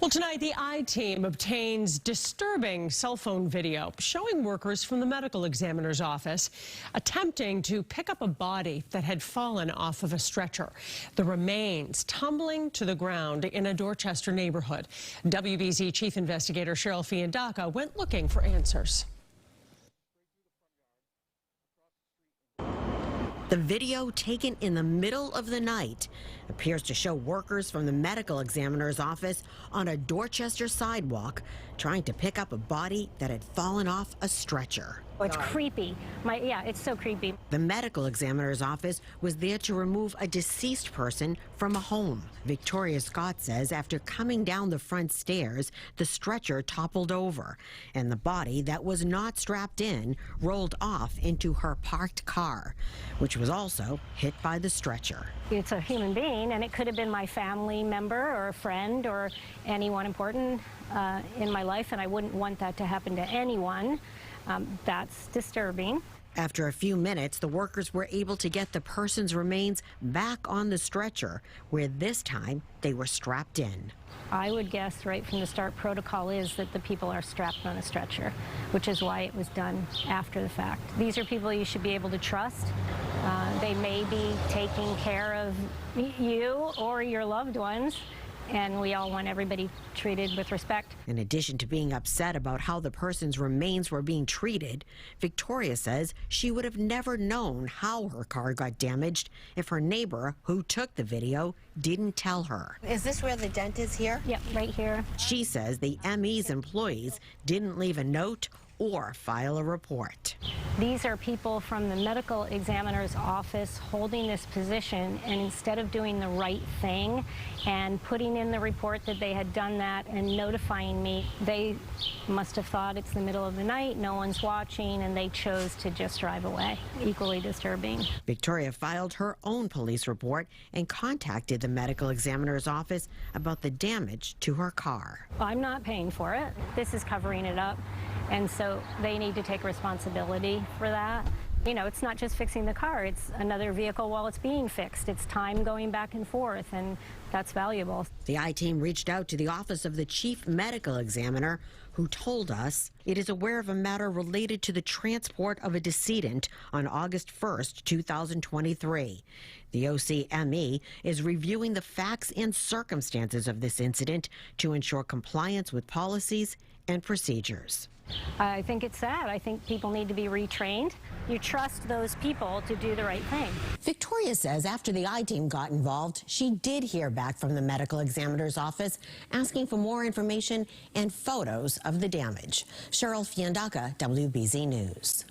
Well, tonight, the I-Team obtains disturbing cell phone video showing workers from the medical examiner's office attempting to pick up a body that had fallen off of a stretcher. The remains tumbling to the ground in a Dorchester neighborhood. WBZ Chief Investigator Cheryl Fiandaca went looking for answers. The video, taken in the middle of the night, appears to show workers from the medical examiner's office on a Dorchester sidewalk trying to pick up a body that had fallen off a stretcher. Oh, it's creepy. Yeah, it's so creepy. The medical examiner's office was there to remove a deceased person from a home. Victoria Scott says after coming down the front stairs, the stretcher toppled over, and the body that was not strapped in rolled off into her parked car, which was also hit by the stretcher. It's a human being, and it could have been my family member or a friend or anyone important in my life, and I wouldn't want that to happen to anyone. That's disturbing. After a few minutes, the workers were able to get the person's remains back on the stretcher, where this time they were strapped in. I would guess right from the start protocol is that the people are strapped on a stretcher, which is why it was done after the fact. These are people you should be able to trust. They may be taking care of you or your loved ones, and we all want everybody treated with respect. In addition to being upset about how the person's remains were being treated, Victoria says she would have never known how her car got damaged if her neighbor who took the video didn't tell her. Is this where the dent is here? Yep, right here. She says the ME's employees didn't leave a note or file a report. These are people from the medical examiner's office holding this position, and instead of doing the right thing and putting in the report that they had done that and notifying me, they must have thought it's the middle of the night, no one's watching, and they chose to just drive away. Equally disturbing. Victoria filed her own police report and contacted the medical examiner's office about the damage to her car. I'm not paying for it. This is covering it up. And so they need to take responsibility for that. You know, it's not just fixing the car, it's another vehicle while it's being fixed. It's time going back and forth, and that's valuable. The I-Team reached out to the office of the chief medical examiner, who told us it is aware of a matter related to the transport of a decedent on August 1st, 2023. The OCME is reviewing the facts and circumstances of this incident to ensure compliance with policies and procedures. I think it's sad. I think people need to be retrained. You trust those people to do the right thing. Victoria says after the I-Team got involved, she did hear back from the medical examiner's office asking for more information and photos of the damage. Cheryl Fiandaca, WBZ News.